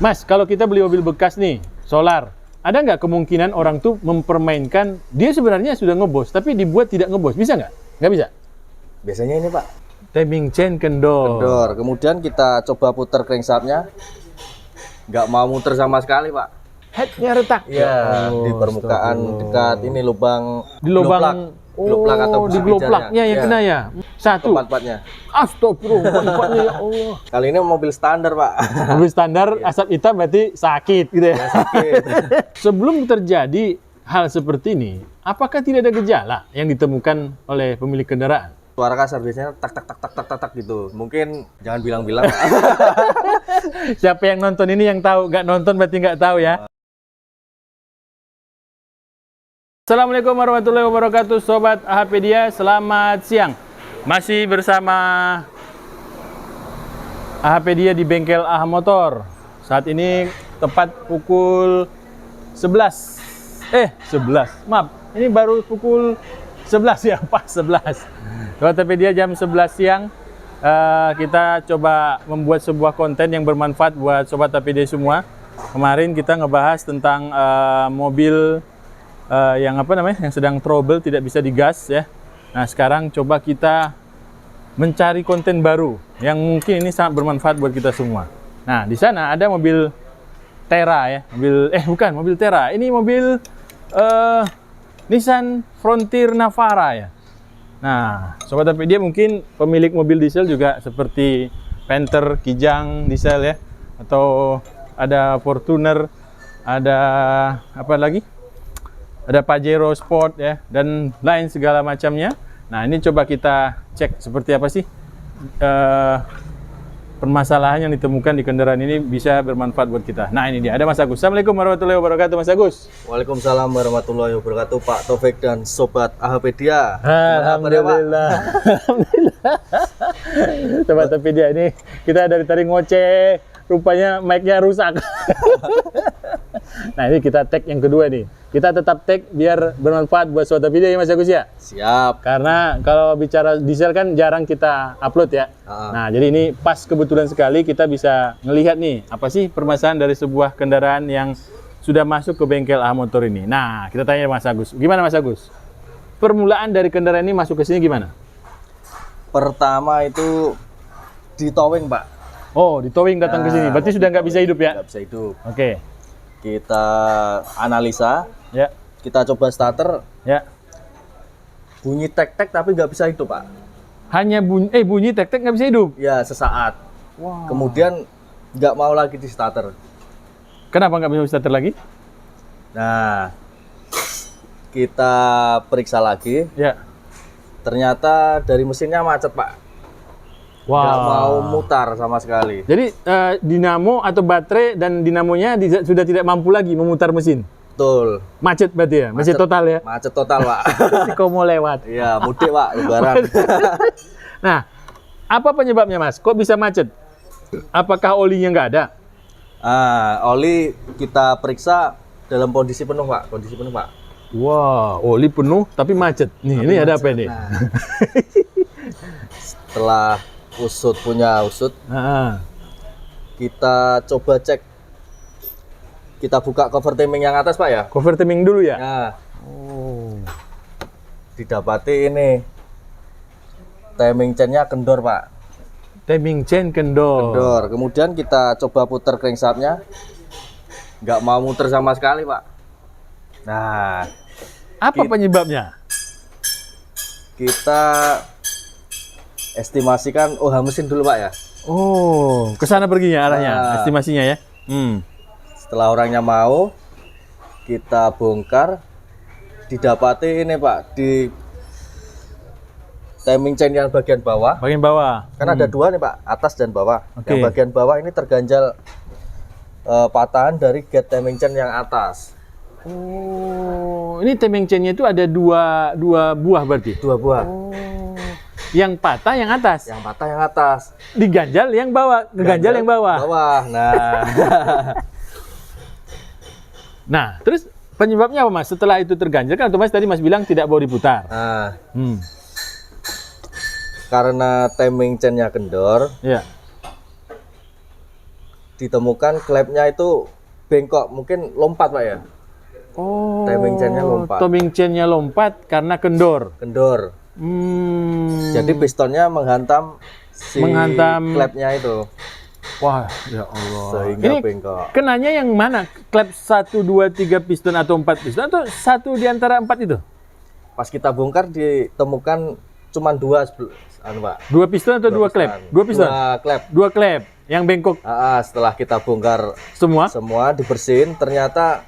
Mas, kalau kita beli mobil bekas nih, solar, ada nggak kemungkinan orang tuh mempermainkan, dia sebenarnya sudah ngebos, tapi dibuat tidak ngebos, bisa nggak? Nggak bisa? Biasanya ini Pak, Timing chain kendor. kendor. Kemudian kita coba putar crankshaftnya, nggak mau muter sama sekali Pak. Headnya retak. Iya, Oh, di permukaan dekat ini lubang di lubang, gloplak atau di besi gloplaknya yang pijarnya. kena ya. Satu. Tempat-tempatnya. Astagfirullah, tempatnya ya Allah. Kali ini mobil standar Pak. Mobil standar asap hitam berarti sakit gitu ya. Sakit. Sebelum terjadi hal seperti ini, apakah tidak ada gejala yang ditemukan oleh pemilik kendaraan? Suara kasar biasanya tak tak tak tak tak tak tak gitu. Mungkin jangan bilang-bilang. Pak. Siapa yang nonton ini yang tahu, nggak nonton berarti nggak tahu ya. Assalamualaikum warahmatullahi wabarakatuh, Sobat AHPedia, selamat siang. Masih bersama AHPedia di bengkel AH Motor. Saat ini tepat pukul 11. 11. Maaf, ini baru pukul 11 ya, pas 11. Sobat AHPedia jam 11 siang. Kita coba membuat sebuah konten yang bermanfaat buat Sobat AHPedia semua. Kemarin kita ngebahas tentang mobil yang yang sedang trouble, tidak bisa digas ya. Nah, sekarang coba kita mencari konten baru yang mungkin ini sangat bermanfaat buat kita semua. Nah, di sana ada mobil Terra ya, mobil Terra. Ini mobil Nissan Frontier Navara ya. Nah, Sobat AHPedia mungkin pemilik mobil diesel juga seperti Panther, Kijang diesel ya, atau ada Fortuner, ada apa lagi? Ada Pajero Sport ya, dan lain segala macamnya. Nah, ini coba kita cek seperti apa sih permasalahan yang ditemukan di kendaraan ini bisa bermanfaat buat kita. Nah, ini dia, ada Mas Agus. Assalamualaikum warahmatullahi wabarakatuh, Mas Agus. Waalaikumsalam warahmatullahi wabarakatuh, Pak Taufik dan Sobat AHPedia. Alhamdulillah. Alhamdulillah. Sobat AHPedia, ini kita dari tadi ngoceh, rupanya mic-nya rusak. Nah, ini kita tag yang kedua nih. Kita tetap tag biar bermanfaat buat Sobat AHPedia ya Mas Agus ya. Siap. Karena kalau bicara diesel kan jarang kita upload ya. Nah, jadi ini pas kebetulan sekali kita bisa ngelihat nih apa sih permasalahan dari sebuah kendaraan yang sudah masuk ke bengkel AH Motor ini. Nah, kita tanya Mas Agus. Gimana Mas Agus? Permulaan dari kendaraan ini masuk ke sini gimana? Pertama itu di towing, Pak. Oh, di towing datang ke sini. Berarti sudah nggak bisa hidup ya? Nggak bisa hidup. Oke. Kita analisa. Ya. Kita coba starter. Ya. Bunyi tek-tek tapi nggak bisa hidup, Pak. Hanya bunyi tek-tek nggak bisa hidup? Ya, sesaat. Wow. Kemudian nggak mau lagi di starter. Kenapa nggak bisa starter lagi? Nah, kita periksa lagi. Ya. Ternyata dari mesinnya macet, Pak. Wow. Nggak mau mutar sama sekali. Jadi dinamo atau baterai dan dinamonya sudah tidak mampu lagi memutar mesin. Betul. Macet berarti ya? Macet total ya? Macet total, Pak. Si Komo lewat. Iya, mudik, Pak, lebaran. Nah, apa penyebabnya Mas? Kok bisa macet? Apakah olinya nggak ada? Oli kita periksa dalam kondisi penuh, Pak. Kondisi penuh, Pak. Wah, oli penuh tapi macet. Nih, ini ada apa ini? Nah, setelah punya usut, kita coba cek. Kita buka cover timing yang atas, Pak ya. Cover timing dulu ya? Nah, Oh. didapati ini timing chain-nya kendor, Pak. Timing chain kendor. Kendor. Kemudian kita coba putar crankshaft-nya. Nggak mau muter sama sekali, Pak. Nah, Apa penyebabnya? kita estimasikan OH mesin dulu, Pak ya. Oh, ke sana perginya arahnya, estimasinya ya. Setelah orangnya mau, kita bongkar, didapati ini, Pak, di timing chain yang bagian bawah. Bagian bawah. Kan ada dua nih, Pak, atas dan bawah. Oke. Yang bagian bawah ini terganjal patahan dari gate timing chain yang atas. Oh, ini timing chain-nya itu ada dua buah berarti. Dua buah. Oh. Yang patah yang atas. Yang patah yang atas. Diganjal yang bawah, ngeganjal yang bawah. Bawah. Nah. Nah, terus penyebabnya apa Mas? Setelah itu terganjal kan otomatis tadi Mas bilang tidak mau diputar. Nah, karena timing chain-nya kendor, Ya. ditemukan klepnya itu bengkok, mungkin lompat Pak ya. Oh, Timing chainnya lompat. timing chainnya lompat karena kendor. Kendor. Jadi pistonnya menghantam klepnya itu. Wah, ya Allah. Sehingga Ini bengkok. kenanya yang mana? Klep 1, 2, 3 piston atau 4 piston atau satu di antara 4 itu? Pas kita bongkar ditemukan cuma dua, Pak. 2 piston atau 2 klep? 2 piston. 2 klep. 2 klep yang bengkok Setelah kita bongkar semua dibersihin, ternyata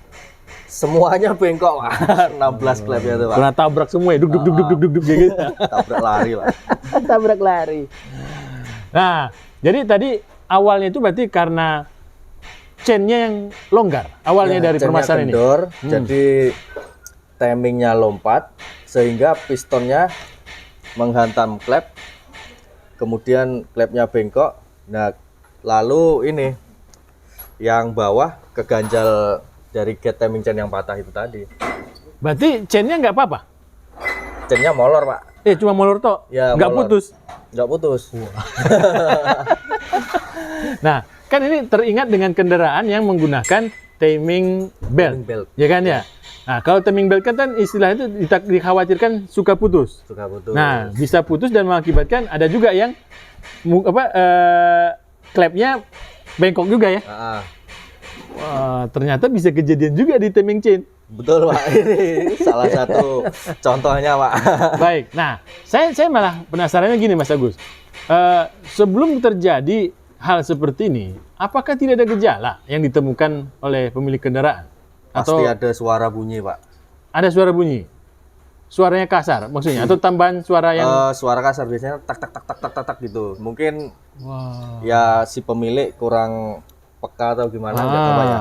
semuanya bengkok, Pak. 16 klepnya itu, Pak. karena tabrak semua ya. Duk duk duk duk duk duk duk gitu. Tabrak lari, Pak. Tabrak lari. Nah, jadi tadi awalnya itu berarti karena chainnya yang longgar awalnya dari chainnya permasalahan ini. kendor, jadi timingnya lompat sehingga pistonnya menghantam klep, kemudian klepnya bengkok. Nah, lalu ini yang bawah keganjal dari gate timing chain yang patah itu tadi. Berarti chainnya nggak apa-apa? Chainnya molor, Pak. Cuma molor toh? Ya, nggak molor. putus? Nggak putus. Nah, kan ini teringat dengan kendaraan yang menggunakan timing belt, Timing belt. ya kan ya? Nah, kalau timing belt kan istilah itu dikhawatirkan suka putus. Suka putus. Nah, bisa putus dan mengakibatkan ada juga yang klepnya bengkok juga ya. Wah, ternyata bisa kejadian juga di timing chain. Betul, Pak. Ini salah satu contohnya, Pak. Baik. Nah, saya malah penasarannya gini, Mas Agus. Sebelum terjadi hal seperti ini, apakah tidak ada gejala yang ditemukan oleh pemilik kendaraan? Pasti ada suara bunyi, Pak. Ada suara bunyi? Suaranya kasar maksudnya? Atau tambahan suara yang... Suara kasar biasanya tak tak tak tak tak tak, tak gitu. Mungkin Wah. ya si pemilik kurang peka atau gimana, nggak tahu ya.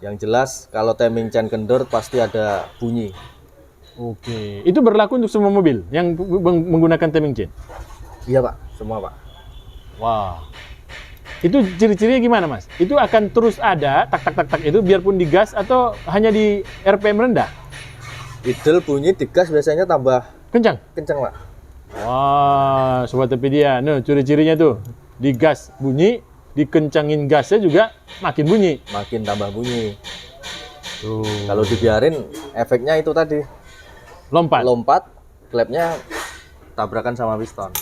Yang jelas kalau timing chain kendor pasti ada bunyi. Oke. Itu berlaku untuk semua mobil yang menggunakan timing chain? Iya, Pak. Semua, Pak. Wah. Itu ciri-cirinya gimana, Mas? Itu akan terus ada tak tak tak tak itu biarpun digas atau hanya di RPM rendah? Idle bunyi digas biasanya tambah Kencang? kencang, Pak. Wah, Sobat Topedia. Nah, ciri-cirinya tuh. Digas bunyi, dikencangin gasnya juga makin bunyi. Makin tambah bunyi. Tuh. Kalau dibiarin efeknya itu tadi. Lompat. Lompat, klepnya tabrakan sama piston.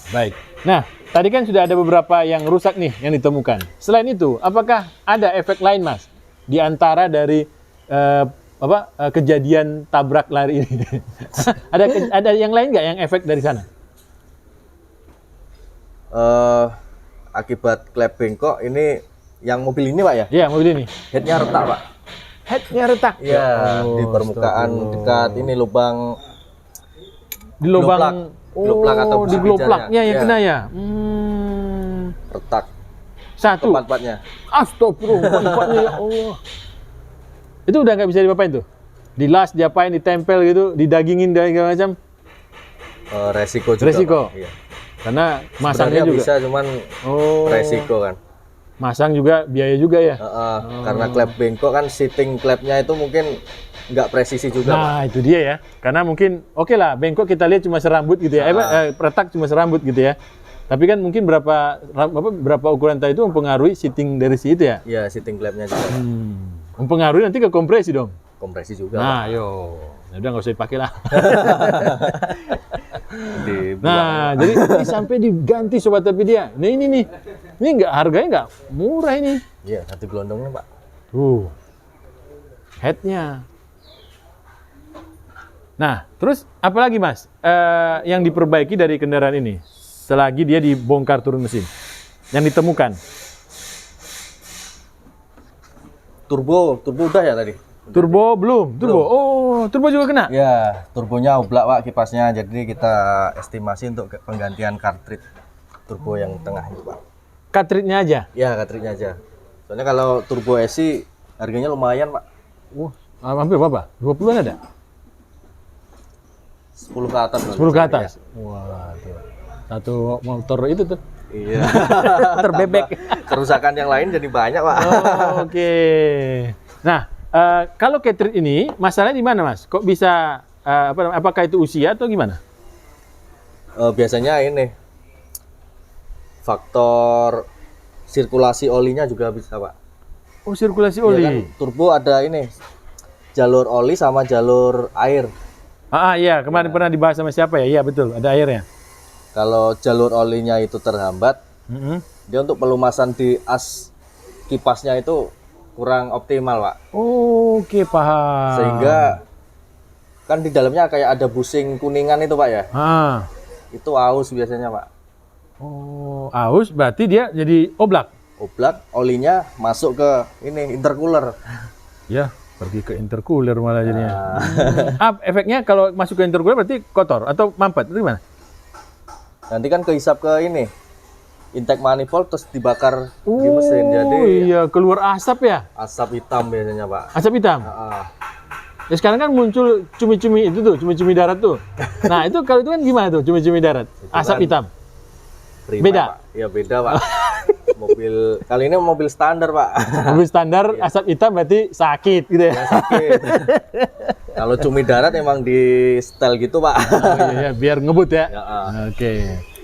Baik. Nah, tadi kan sudah ada beberapa yang rusak nih yang ditemukan. Selain itu, apakah ada efek lain, Mas? Di antara dari kejadian tabrak lari ini. ada yang lain nggak yang efek dari sana? Akibat klep bengkok ini yang mobil ini, Pak ya? Iya, mobil ini. Headnya retak, Pak. Headnya retak. Iya, di permukaan dekat ini lubang Di lubang gloplak atau di busi gloplaknya yang pijarnya. kena ya. Retak. Satu. Tempat-tempatnya. Astagfirullah, tempatnya ya Allah. Itu udah nggak bisa diapain tuh? Dilas, diapain, ditempel gitu, didagingin dan segala macam. Resiko juga. Resiko. Pak. Iya. Karena masangnya Sebenarnya juga. bisa, cuman resiko kan. Masang juga biaya juga ya. Karena klep bengkok kan sitting klepnya itu mungkin nggak presisi juga, Pak. Nah, itu dia ya. Karena mungkin oke lah, bengkok kita lihat cuma serambut gitu ya. Retak cuma serambut gitu ya. Tapi kan mungkin berapa ukuran tadi itu mempengaruhi sitting dari si itu ya. Iya, sitting klepnya juga. Mempengaruhi nanti ke kompresi dong. Kompresi juga. Nah, yo. Ya udah nggak usah dipakai lah. Dibuang. Nah, jadi ini sampai diganti Sobat Topedia. Nah, ini nih. Ini harganya nggak murah ini. Iya, hati gelondongnya, Pak. Tuh. Headnya. Nah, terus apa lagi, Mas? Yang diperbaiki dari kendaraan ini selagi dia dibongkar turun mesin. Yang ditemukan. Turbo udah ya tadi? Turbo belum? Turbo. Oh, turbo juga kena. Ya, turbonya oblak, Pak, kipasnya. Jadi kita estimasi untuk penggantian cartridge turbo yang tengah itu, Pak. Cartridge-nya aja. Ya, cartridge-nya aja. Soalnya kalau turbo SI harganya lumayan, Pak. Hampir berapa? 20-an ada? 10 ke atas. 10 ke atas. Wah, tuh. Satu motor itu tuh. Iya. Terbebek. Kerusakan yang lain jadi banyak, Pak. Oh, oke. Nah, kalau cartridge ini masalahnya di mana, Mas? Kok bisa apakah itu usia atau gimana? Biasanya ini faktor sirkulasi olinya juga bisa Pak. Oh, sirkulasi Iya oli. kan, turbo ada ini jalur oli sama jalur air. Iya, kemarin pernah dibahas sama siapa ya? Iya, betul, ada airnya. Kalau jalur olinya itu terhambat, Mm-mm. dia untuk pelumasan di as kipasnya itu kurang optimal Pak. Oke, paham. Sehingga kan di dalamnya kayak ada busing kuningan itu Pak ya. Ah. Itu aus biasanya Pak. Oh, aus berarti dia jadi oblak. Oblak, olinya masuk ke ini intercooler. Ya, pergi ke intercooler malah jadinya. Efeknya kalau masuk ke intercooler berarti kotor atau mampet itu gimana? Nanti kan kehisap ke ini intake manifold terus dibakar di mesin. Jadi iya, keluar asap ya? asap hitam biasanya Pak. Asap hitam. Ya sekarang kan muncul cumi-cumi itu tuh, cumi-cumi darat tuh. Nah, itu kalau itu kan gimana tuh cumi-cumi darat? Asap kan hitam. Prima, Beda? Pak. Iya beda Pak. Mobil kali ini mobil standar Pak. Mobil standar asap hitam berarti sakit gitu ya. Ya, sakit. Kalau cumi darat emang di setel gitu Pak. Oh, iya, biar ngebut ya. Ya, Oke.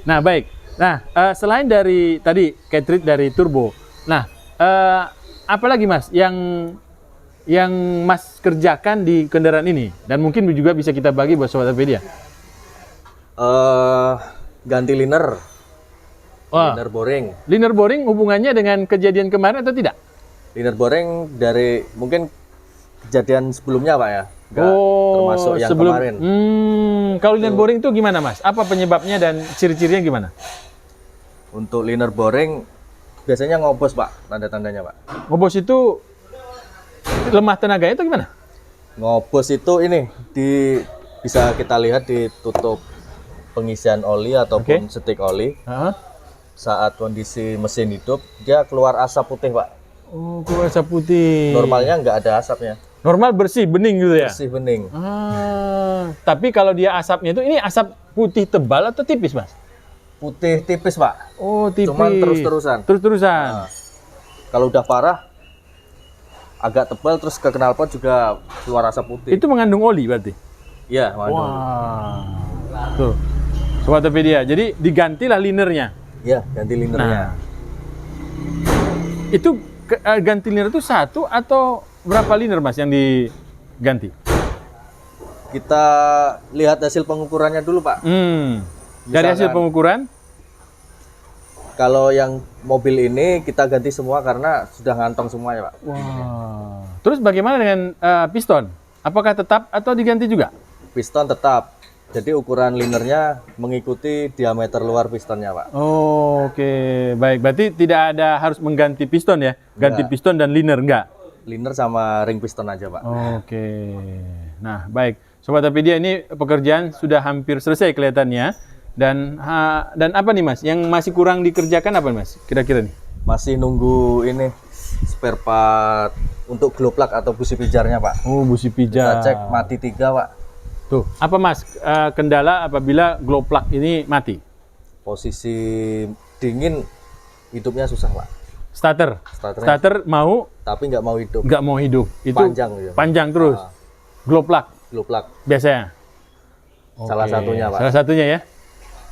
Nah, baik. Nah, selain dari tadi cartridge dari turbo. Nah, apa lagi Mas yang Mas kerjakan di kendaraan ini dan mungkin juga bisa kita bagi buat sobat Apedia. Ganti liner. Wah, Liner boring. liner boring hubungannya dengan kejadian kemarin atau tidak? Liner boring dari mungkin kejadian sebelumnya Pak ya. Nggak termasuk yang kemarin. Kalau liner boring itu gimana Mas? Apa penyebabnya dan ciri-cirinya gimana? Untuk liner boring biasanya ngobos Pak, tanda-tandanya Pak. Ngobos itu lemah tenaganya itu gimana? Ngobos itu ini bisa kita lihat di tutup pengisian oli ataupun setik oli. Hah? Saat kondisi mesin hidup, dia keluar asap putih Pak. Oh, keluar asap putih. Normalnya nggak ada asapnya, Normal bersih, bening gitu ya? bersih bening. Tapi kalau dia asapnya itu, ini asap putih tebal atau tipis Mas? Putih tipis Pak, Oh, tipis. cuman terus-terusan. Terus-terusan. Nah, kalau udah parah, agak tebal terus ke knalpot juga keluar asap putih. Itu mengandung oli berarti? Iya, mengandung. Wah. Tuh. Sobat Apedia, jadi digantilah linernya. Iya, ganti linernya. Nah, itu ganti liner itu satu atau berapa liner Mas yang diganti? Kita lihat hasil pengukurannya dulu Pak. Dari hasil pengukuran? Kalau yang mobil ini kita ganti semua karena sudah ngantong semua ya Pak. Wah. Terus bagaimana dengan piston? Apakah tetap atau diganti juga? Piston tetap. Jadi ukuran linernya mengikuti diameter luar pistonnya Pak. Oh, oke. Baik, berarti tidak ada harus mengganti piston ya? Ganti piston dan liner, enggak? Liner sama ring piston aja Pak. Oke. Nah, baik. Sobat Apedia, ini pekerjaan sudah hampir selesai kelihatannya. Dan apa nih Mas? Yang masih kurang dikerjakan apa Mas? Kira-kira nih? Masih nunggu ini spare part untuk glow plug atau busi pijarnya Pak. Oh, busi pijar. Kita cek mati 3 Pak. Tuh, apa Mas kendala apabila glow plug ini mati? Posisi dingin hidupnya susah Pak. Starter. Starternya Starter mau tapi nggak mau hidup. nggak mau hidup. Itu Panjang ya. panjang terus. Glow plug Glow plug biasanya. salah Oke, satunya Pak. Salah satunya ya.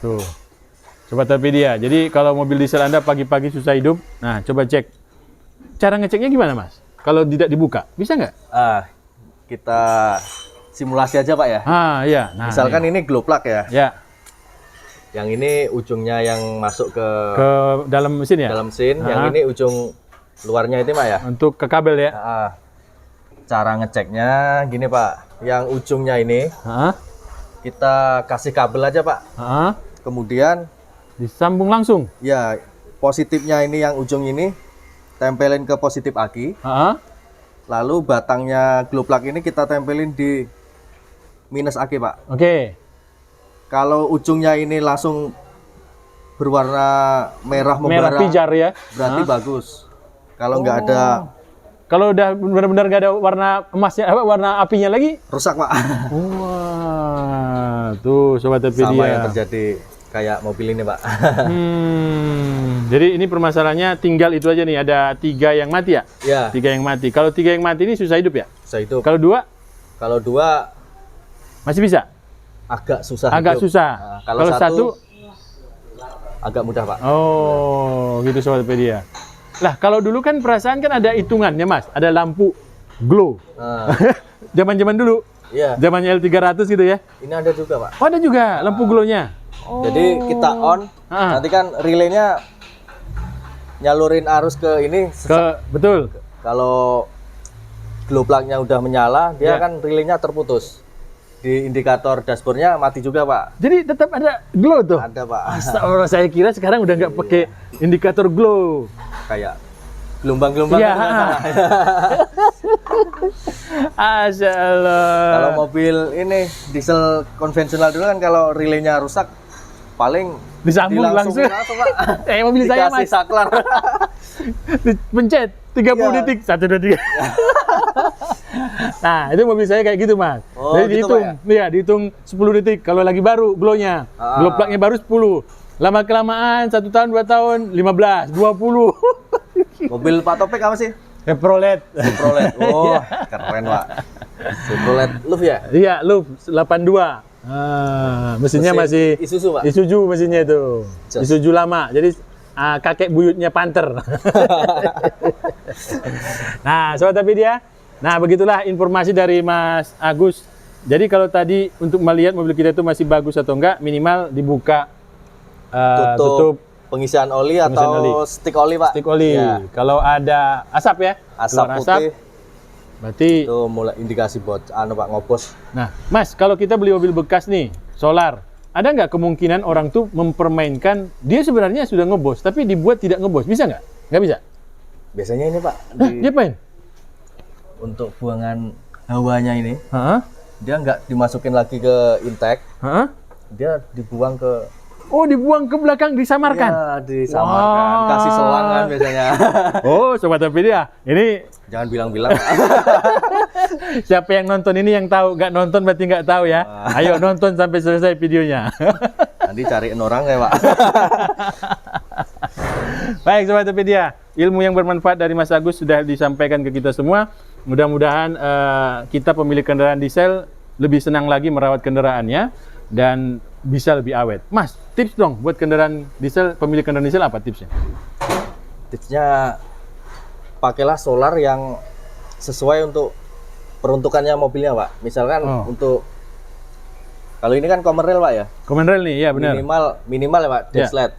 Tuh. Sobat Apedia. Jadi kalau mobil diesel Anda pagi-pagi susah hidup, nah coba cek. Cara ngeceknya gimana Mas? Kalau tidak dibuka, bisa nggak? Kita simulasi aja Pak ya. Iya. Nah, Misalkan ini glow plug ya. ya, Yang ini ujungnya yang masuk ke ke dalam mesin ya? dalam mesin, yang ini ujung luarnya itu Pak ya. Untuk ke kabel ya? Cara ngeceknya gini Pak. Yang ujungnya ini kita kasih kabel aja Pak. Kemudian Disambung langsung? ya positifnya ini yang ujung ini tempelin ke positif aki. Lalu batangnya glow plug ini kita tempelin di minus aki Pak. Oke. Kalau ujungnya ini langsung berwarna merah membara, Merah pijar ya? berarti bagus. Kalau nggak ada, Kalau udah benar-benar nggak ada warna emasnya, warna apinya lagi? rusak Pak. Wah, tuh Sobat Apedia. Sama yang terjadi kayak mobil ini Pak. Jadi ini permasalahannya tinggal itu aja nih, ada 3 yang mati ya? Ya, 3 yang mati. Kalau 3 yang mati ini susah hidup ya? bisa hidup. Kalau 2 Kalau 2 masih bisa? agak susah Agak hidup. susah. Nah, kalau 1 agak mudah Pak. Oh, gitu Sobat Pedia. Lah, kalau dulu kan perasaan kan ada hitungannya Mas, ada lampu glow. Nah, Zaman-zaman dulu, iya. zamannya L300 gitu ya. Ini ada juga Pak. Oh, ada juga lampu glow-nya. Jadi kita on, Ah. nanti kan relaynya nyalurin arus ke ini. Betul. Kalau glow plug-nya udah menyala, dia Ya. kan relaynya terputus. Di indikator dashboardnya mati juga Pak. Jadi tetap ada glow tuh. Ada Pak. Astagfirullah, saya kira sekarang udah nggak pakai indikator glow. Kayak gelombang-gelombang. Iya. gitu kan. Asya Allah. Kalau mobil ini diesel konvensional dulu kan kalau relaynya rusak paling Disambung langsung. Pak. Mobil saya Dikasih Mas. saklar. Pencet 30 Iya. detik 1 2 3. Nah, itu mobil saya kayak gitu, Mas. Oh, Jadi gitu, dihitung, Pak, iya, dihitung 10 detik kalau lagi baru glow-nya. Ah. Glow plug-nya baru 10. Lama kelamaan 1 tahun, 2 tahun, 15, 20. Mobil Pak Topik apa sih? Chevrolet. Chevrolet. Oh, keren Pak. Chevrolet Louvre ya? Iya, Louvre 82. Mesinnya Mesin masih Isuzu Pak. Isuzu mesinnya itu. Just. Isuzu lama. Jadi kakek buyutnya Panther. Nah, Sobat Pedia. Nah, begitulah informasi dari Mas Agus. Jadi kalau tadi untuk melihat mobil kita itu masih bagus atau enggak, minimal dibuka tutup pengisian oli Pengisian atau oli. stick oli Pak. stick oli. Ya, Kalau ada asap ya, asap keluar putih berarti. itu mulai indikasi buat Pak ngopos. Nah, Mas, kalau kita beli mobil bekas nih, solar, ada nggak kemungkinan orang tuh mempermainkan dia sebenarnya sudah ngebos, tapi dibuat tidak ngebos? Bisa nggak? Nggak bisa? Biasanya ini Pak Dia apain? untuk buangan hawanya ini Hah? dia nggak dimasukin lagi ke intake, Hah? dia dibuang ke Oh, dibuang ke belakang, disamarkan? ya, disamarkan, Wah. kasih solangan biasanya. Oh, Sobat Pedia, ini Jangan bilang-bilang Pak. siapa yang nonton ini yang tahu, nggak nonton berarti nggak tahu ya. Ayo nonton sampai selesai videonya. Nanti cariin orang ya Pak. Baik Sobat Pedia, ilmu yang bermanfaat dari Mas Agus sudah disampaikan ke kita semua. Mudah-mudahan kita pemilik kendaraan diesel lebih senang lagi merawat kendaraannya dan bisa lebih awet. Mas, tips dong buat kendaraan diesel, pemilik kendaraan diesel apa tipsnya? Tipsnya pakailah solar yang sesuai untuk peruntukannya mobilnya Pak. Misalkan Oh. untuk kalau ini kan common rail Pak ya. Common rail nih, ya benar. Minimal ya Pak, Ya. Dexlet.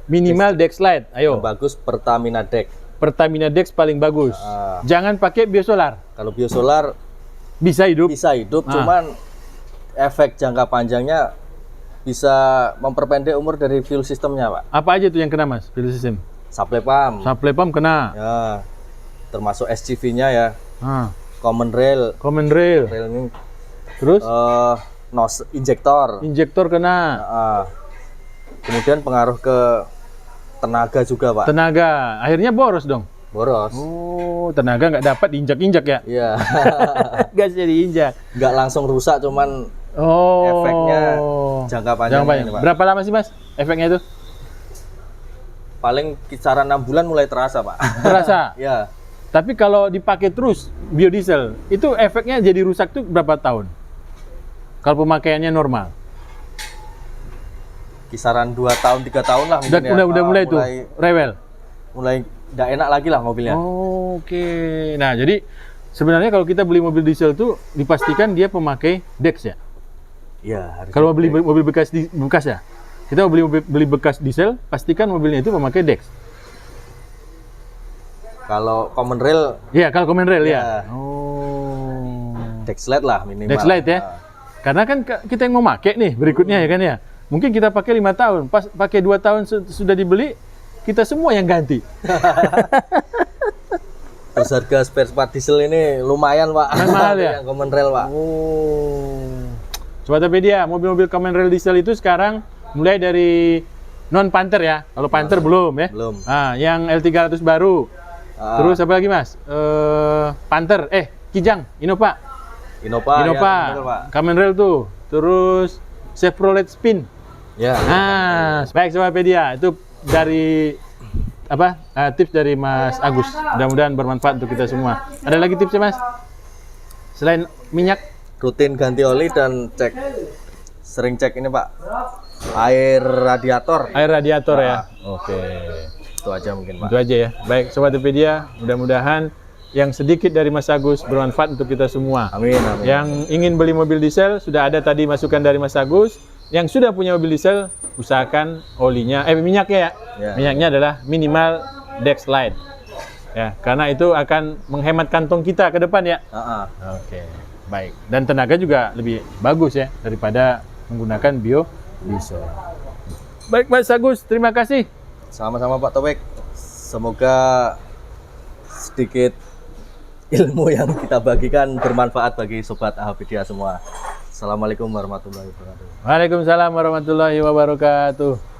Minimal deck slide, ayo. Yang bagus Pertamina Dex. Pertamina Dex paling bagus. Ah. Jangan pakai biosolar. Kalau biosolar Bisa hidup. bisa hidup, Ah. cuman efek jangka panjangnya bisa memperpendek umur dari fuel sistemnya Pak. Apa aja tuh yang kena Mas? Fuel system. Supply pump, Supply pump kena. ya, termasuk SCV-nya ya, Ah. common rail, Common rail. rail ini, Terus nos injektor. injektor kena. Kemudian pengaruh ke tenaga juga Pak. Tenaga. Akhirnya boros dong. Boros. Oh, tenaga nggak dapat diinjak-injak ya? Iya. Gasnya diinjak. Nggak langsung rusak, cuman Oh. efeknya jangka panjang. panjang. Berapa lama sih Mas efeknya itu? Paling kisaran 6 bulan mulai terasa Pak. Terasa. Ya, Tapi kalau dipakai terus biodiesel, itu efeknya jadi rusak tuh berapa tahun? Kalau pemakaiannya normal. kisaran 2 tahun 3 tahun lah mungkin ya. Udah mulai tuh rewel. Mulai nggak enak lagi lah mobilnya. Oke. Nah, jadi sebenarnya kalau kita beli mobil diesel tuh dipastikan dia pemakai Dex ya. Iya. harus Kalau beli dipakai. mobil bekas ya. Kita mau beli bekas diesel, pastikan mobilnya itu memakai Dex. Kalau common rail Iya, kalau common rail ya. Ya. Oh. Dexlet lah minimal. Dexlite ya. Nah, Karena kan kita yang mau make nih berikutnya ya kan ya. Mungkin kita pakai 5 tahun, pas pakai 2 tahun sudah dibeli, kita semua yang ganti. Terus harga spare part diesel ini lumayan Pak. Mahal ya? Yang common rail Pak. Oh. Sobat Pedia, mobil-mobil common rail diesel itu sekarang mulai dari non Panther ya. Kalau Panther belum ya. Belum. Ah, yang L300 baru. Terus apa lagi Mas? Panther, Kijang, Innova. Innova, Innova, ya, common rail, Pak. common rail tuh. Terus Chevrolet Spin. Ya. Nah, baik Sobat Pedia, itu dari tips dari Mas Agus. Mudah-mudahan bermanfaat untuk kita semua. Ada lagi tipsnya Mas? Selain minyak? Rutin ganti oli dan sering cek ini Pak. air radiator. Air radiator ya. Nah. Oke. Itu aja mungkin, Pak. Itu aja ya. Baik, Sobat Topedia, mudah-mudahan yang sedikit dari Mas Agus bermanfaat untuk kita semua. Amin, amin. Yang ingin beli mobil diesel, sudah ada tadi masukan dari Mas Agus. Yang sudah punya mobil diesel, usahakan olinya, minyaknya ya. Ya. Minyaknya adalah minimal Dexlite. Ya, karena itu akan menghemat kantong kita ke depan ya. Oke, baik. Dan tenaga juga lebih bagus ya daripada menggunakan biodiesel. Baik, Mas Agus, terima kasih. Sama-sama Pak Topik. Semoga sedikit ilmu yang kita bagikan bermanfaat bagi Sobat Ahpedia semua. Assalamualaikum warahmatullahi wabarakatuh. Waalaikumsalam warahmatullahi wabarakatuh.